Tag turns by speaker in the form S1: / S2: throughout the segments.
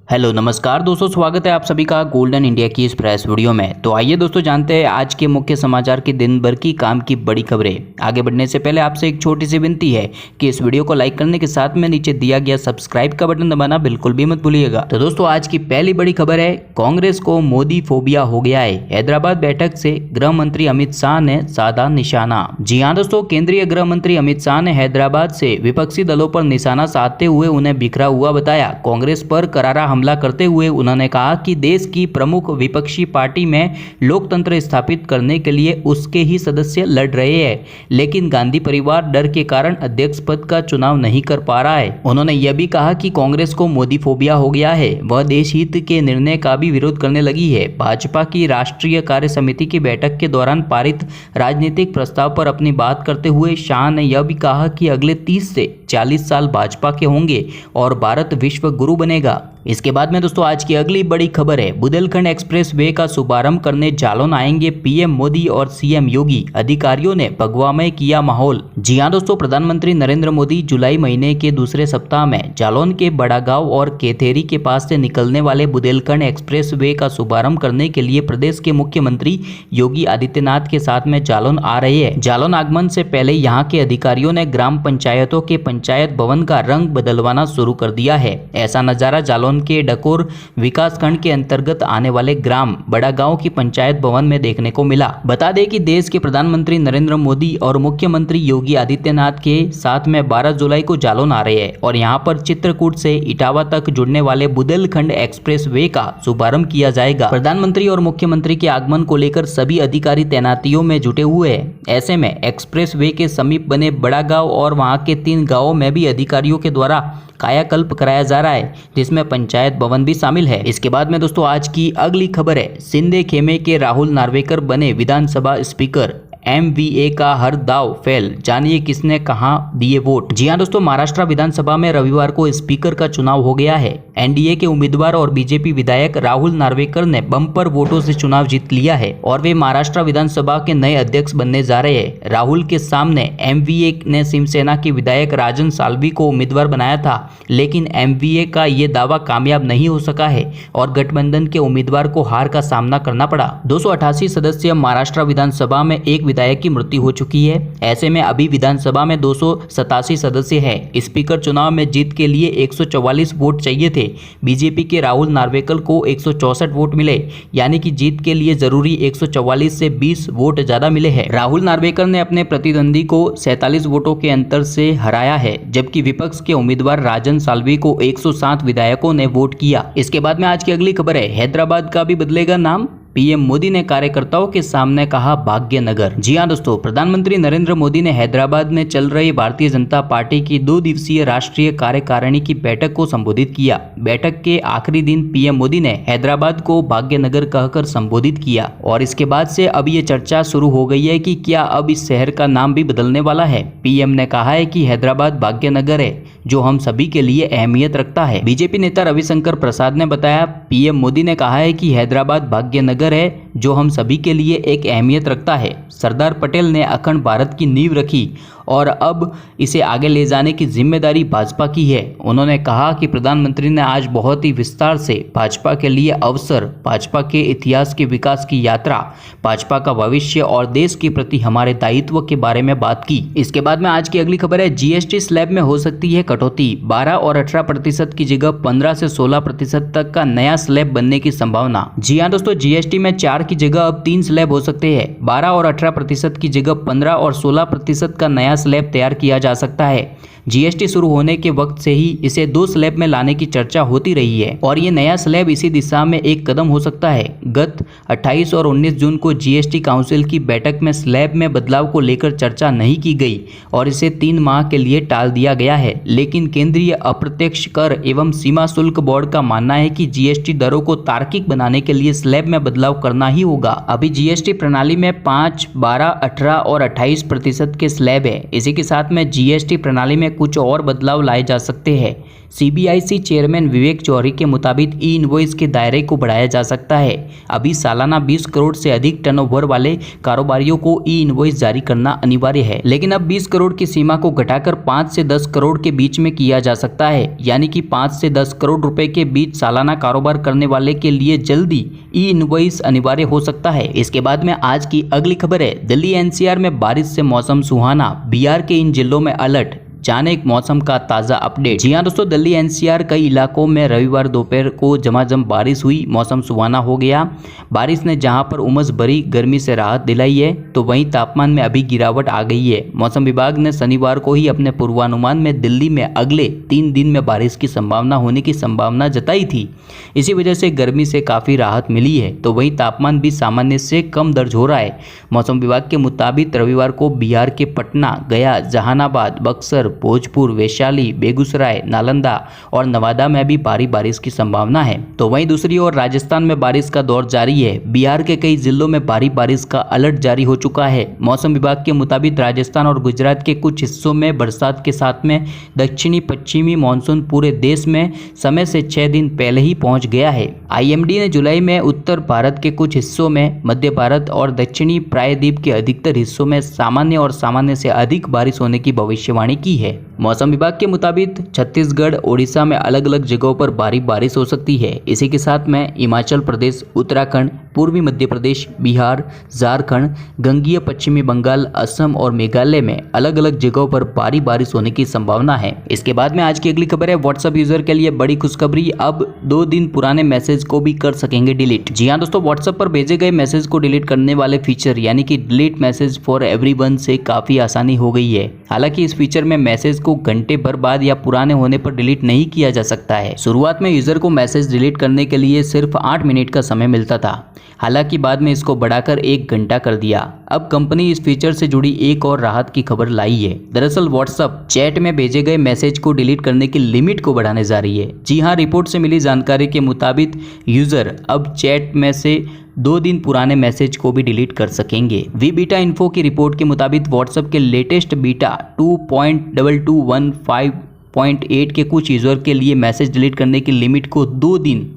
S1: Hello नमस्कार दोस्तों, स्वागत है आप सभी का गोल्डन इंडिया की इस प्रेस वीडियो में। तो आइए दोस्तों जानते हैं आज के मुख्य समाचार की दिन भर की काम की बड़ी खबरें। आगे बढ़ने से पहले आपसे एक छोटी सी विनती है कि इस वीडियो को लाइक करने के साथ में नीचे दिया गया सब्सक्राइब का बटन दबाना बिल्कुल भी मत भूलिएगा। तो दोस्तों आज की पहली बड़ी खबर है, कांग्रेस को मोदी फोबिया हो गया है। हैदराबाद बैठक से गृह मंत्री अमित शाह ने साधा निशाना। जी हाँ दोस्तों, केंद्रीय गृह मंत्री अमित शाह ने हैदराबाद से विपक्षी दलों पर निशाना साधते हुए उन्हें बिखरा हुआ बताया। कांग्रेस पर करारा हमला करते हुए उन्होंने कहा कि देश की प्रमुख विपक्षी पार्टी में लोकतंत्र स्थापित करने के लिए उसके ही सदस्य लड़ रहे हैं, लेकिन गांधी परिवार डर के कारण अध्यक्ष पद का चुनाव नहीं कर पा रहा है। उन्होंने यह भी कहा कि कांग्रेस को मोदी फोबिया हो गया है, वह देश हित के निर्णय का भी विरोध करने लगी है। भाजपा की राष्ट्रीय कार्य समिति की बैठक के दौरान पारित राजनीतिक प्रस्ताव पर अपनी बात करते हुए शाह ने यह भी कहा कि अगले 30 से 40 साल भाजपा के होंगे और भारत विश्व गुरु बनेगा। इसके बाद में दोस्तों आज की अगली बड़ी खबर है, बुंदेलखंड एक्सप्रेस वे का शुभारंभ करने जालौन आएंगे पीएम मोदी और सीएम योगी, अधिकारियों ने भगवा में किया माहौल। जी हां दोस्तों, प्रधानमंत्री नरेंद्र मोदी जुलाई महीने के दूसरे सप्ताह में जालौन के बड़ागांव और केथेरी के पास से निकलने वाले बुंदेलखंड एक्सप्रेस वे का शुभारंभ करने के लिए प्रदेश के मुख्यमंत्री योगी आदित्यनाथ के साथ में जालौन आ रहे हैं। जालौन आगमन से पहले यहाँ के अधिकारियों ने ग्राम पंचायतों के पंचायत भवन का रंग बदलवाना शुरू कर दिया है। ऐसा नजारा जालौन के डकोर विकास खंड के अंतर्गत आने वाले ग्राम बड़ागांव की पंचायत भवन में देखने को मिला। बता दें कि देश के प्रधानमंत्री नरेंद्र मोदी और मुख्यमंत्री योगी आदित्यनाथ के साथ में 12 जुलाई को जालौन आ रहे हैं और यहां पर चित्रकूट से इटावा तक जुड़ने वाले बुंदेलखंड एक्सप्रेस वे का शुभारंभ किया जाएगा। प्रधानमंत्री और मुख्यमंत्री के आगमन को लेकर सभी अधिकारी तैनातियों में जुटे हुए हैं। ऐसे में एक्सप्रेस वे के समीप बने बड़ागांव और वहां के 3 गांवों में भी अधिकारियों के द्वारा कायाकल्प कराया जा रहा है, जिसमें पंचायत भवन भी शामिल है। इसके बाद में दोस्तों आज की अगली खबर है, सिंधे खेमे के राहुल नार्वेकर बने विधानसभा स्पीकर, एमवीए का हर दाव फेल, जानिए किसने कहां दिए वोट। जी हां दोस्तों, महाराष्ट्र विधानसभा में रविवार को स्पीकर का चुनाव हो गया है। एनडीए के उम्मीदवार और बीजेपी विधायक राहुल नार्वेकर ने बम्पर वोटों से चुनाव जीत लिया है और वे महाराष्ट्र विधानसभा के नए अध्यक्ष बनने जा रहे हैं। राहुल के सामने एमवीए ने शिवसेना के विधायक राजन साल्वी को उम्मीदवार बनाया था, लेकिन एमवीए का ये दावा कामयाब नहीं हो सका है और गठबंधन के उम्मीदवार को हार का सामना करना पड़ा। 288 सदस्यीय महाराष्ट्र विधानसभा में एक विधायक की मृत्यु हो चुकी है। ऐसे में अभी विधानसभा में 287 सदस्य हैं। स्पीकर चुनाव में जीत के लिए 144 वोट चाहिए थे। बीजेपी के राहुल नार्वेकर को 164 वोट मिले, यानी कि जीत के लिए जरूरी 144 से 20 वोट ज्यादा मिले हैं। राहुल नार्वेकर ने अपने प्रतिद्वंदी को 47 वोटों के अंतर से हराया है, जबकि विपक्ष के उम्मीदवार राजन साल्वी को 107 विधायकों ने वोट किया। इसके बाद में आज की अगली खबर है, हैदराबाद का भी बदलेगा नाम, पीएम मोदी ने कार्यकर्ताओं के सामने कहा भाग्यनगर। जी हां दोस्तों, प्रधानमंत्री नरेंद्र मोदी ने हैदराबाद में चल रही भारतीय जनता पार्टी की 2 दिवसीय राष्ट्रीय कार्यकारिणी की बैठक को संबोधित किया। बैठक के आखिरी दिन पीएम मोदी ने हैदराबाद को भाग्यनगर कहकर संबोधित किया और इसके बाद से अब ये चर्चा शुरू हो गई है कि क्या अब इस शहर का नाम भी बदलने वाला है। पीएम ने कहा है कि हैदराबाद भाग्यनगर है जो हम सभी के लिए अहमियत रखता है। बीजेपी नेता रविशंकर प्रसाद ने बताया, पीएम मोदी ने कहा है कि हैदराबाद भाग्यनगर है जो हम सभी के लिए एक अहमियत रखता है। सरदार पटेल ने अखंड भारत की नींव रखी और अब इसे आगे ले जाने की जिम्मेदारी भाजपा की है। उन्होंने कहा कि प्रधानमंत्री ने आज बहुत ही विस्तार से भाजपा के लिए अवसर, भाजपा के इतिहास के विकास की यात्रा, भाजपा का भविष्य और देश के प्रति हमारे दायित्व के बारे में बात की। इसके बाद में आज की अगली खबर है, जीएसटी स्लैब में हो सकती है कटौती, 12 और 18% की जगह 15 से 16% तक का नया स्लैब बनने की संभावना। जी हाँ दोस्तों, जीएसटी में 4 की जगह अब 3 स्लैब हो सकते हैं। 12 और 18% की जगह 15 और 16% का नया स्लैब तैयार किया जा सकता है। जीएसटी शुरू होने के वक्त से ही इसे 2 स्लैब में लाने की चर्चा होती रही है और ये नया स्लैब इसी दिशा में एक कदम हो सकता है। गत 28 और 19 जून को जीएसटी काउंसिल की बैठक में स्लैब में बदलाव को लेकर चर्चा नहीं की गई और इसे 3 माह के लिए टाल दिया गया है, लेकिन केंद्रीय अप्रत्यक्ष कर एवं सीमा शुल्क बोर्ड का मानना है कि जीएसटी दरों को तार्किक बनाने के लिए स्लैब में बदलाव करना ही होगा। अभी जीएसटी प्रणाली में 5, 12, 18 और 28% के स्लैब है। इसी के साथ में जीएसटी प्रणाली में में कुछ और बदलाव लाए जा सकते हैं। सीबीआईसी चेयरमैन विवेक जौहरी के मुताबिक ई इनवॉइस के दायरे को बढ़ाया जा सकता है। अभी सालाना 20 करोड़ से अधिक टर्नओवर वाले कारोबारियों को ई इनवॉइस जारी करना अनिवार्य है, लेकिन अब 20 करोड़ की सीमा को घटाकर 5 से 10 करोड़ के बीच में किया जा सकता है। यानी कि 5 से 10 करोड़ रुपए के बीच सालाना कारोबार करने वाले के लिए जल्दी ई इनवॉइस अनिवार्य हो सकता है। इसके बाद में आज की अगली खबर है, दिल्ली एनसीआर में बारिश से मौसम सुहाना, बिहार के इन जिलों में अलर्ट। जाने एक मौसम का ताज़ा अपडेट। जी हाँ दोस्तों, दिल्ली एनसीआर कई इलाकों में रविवार दोपहर को झमाझम बारिश हुई, मौसम सुहाना हो गया। बारिश ने जहां पर उमस भरी गर्मी से राहत दिलाई है, तो वहीं तापमान में अभी गिरावट आ गई है। मौसम विभाग ने शनिवार को ही अपने पूर्वानुमान में दिल्ली में अगले 3 दिन में बारिश की संभावना होने की संभावना जताई थी। इसी वजह से गर्मी से काफ़ी राहत मिली है, तो वहीं तापमान भी सामान्य से कम दर्ज हो रहा है। मौसम विभाग के मुताबिक रविवार को बिहार के पटना, गया, जहानाबाद, बक्सर, भोजपुर, वैशाली, बेगूसराय, नालंदा और नवादा में भी भारी बारिश की संभावना है। तो वहीं दूसरी ओर राजस्थान में बारिश का दौर जारी है। बिहार के कई जिलों में भारी बारिश का अलर्ट जारी हो चुका है। मौसम विभाग के मुताबिक राजस्थान और गुजरात के कुछ हिस्सों में बरसात के साथ में दक्षिणी पश्चिमी मानसून पूरे देश में समय से 6 दिन पहले ही पहुंच गया है। आईएमडी ने जुलाई में उत्तर भारत के कुछ हिस्सों में, मध्य भारत और दक्षिणी प्रायद्वीप के अधिकतर हिस्सों में सामान्य और सामान्य से अधिक बारिश होने की भविष्यवाणी की है। मौसम विभाग के मुताबिक छत्तीसगढ़, ओडिशा में अलग अलग जगहों पर भारी बारिश हो सकती है। इसी के साथ में हिमाचल प्रदेश, उत्तराखंड, पूर्वी मध्य प्रदेश, बिहार, झारखंड, गंगीय पश्चिमी बंगाल, असम और मेघालय में अलग अलग जगहों पर भारी बारिश होने की संभावना है। इसके बाद में आज की अगली खबर है, व्हाट्सएप यूजर के लिए बड़ी खुशखबरी, अब 2 दिन पुराने मैसेज को भी कर सकेंगे डिलीट। जी हाँ दोस्तों, व्हाट्सएप पर भेजे गए मैसेज को डिलीट करने वाले फीचर यानी कि डिलीट मैसेज फॉर एवरीवन से काफी आसानी हो गई है। हालांकि इस फीचर में मैसेज को घंटे भर बाद या पुराने होने पर डिलीट नहीं किया जा सकता है। शुरुआत में यूजर को मैसेज डिलीट करने के लिए सिर्फ 8 मिनट का समय मिलता था, हालांकि बाद में इसको बढ़ाकर 1 घंटा कर दिया। अब कंपनी इस फीचर से जुड़ी एक और राहत की खबर लाई है। दरअसल व्हाट्सएप चैट में भेजे गए मैसेज को डिलीट करने की लिमिट को बढ़ाने जा रही है। जी हाँ, रिपोर्ट से मिली जानकारी के मुताबिक यूजर अब चैट में से 2 दिन पुराने मैसेज को भी डिलीट कर सकेंगे। वी बीटा इन्फो की रिपोर्ट के मुताबिक व्हाट्सएप के लेटेस्ट बीटा 2.2215.8 के कुछ यूजर के लिए मैसेज डिलीट करने की लिमिट को 2 दिन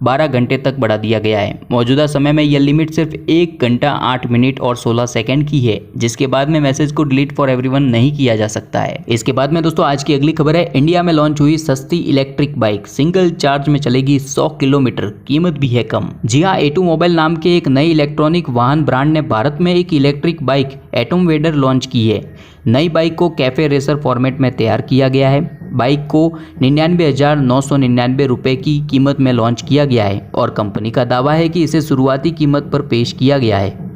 S1: 12 घंटे तक बढ़ा दिया गया है। मौजूदा समय में यह लिमिट सिर्फ 1 घंटा 8 मिनट और 16 सेकंड की है, जिसके बाद में मैसेज को डिलीट फॉर एवरीवन नहीं किया जा सकता है। इसके बाद में दोस्तों आज की अगली खबर है, इंडिया में लॉन्च हुई सस्ती इलेक्ट्रिक बाइक, सिंगल चार्ज में चलेगी 100 किलोमीटर, कीमत भी है कम। जी हाँ, एटू मोबाइल नाम के एक नई इलेक्ट्रॉनिक वाहन ब्रांड ने भारत में एक electric bike Atom Vader launch की है। नई बाइक को कैफे रेसर फॉर्मेट में तैयार किया गया है। बाइक को 99,999 रुपए की कीमत में लॉन्च किया गया है और कंपनी का दावा है कि इसे शुरुआती कीमत पर पेश किया गया है।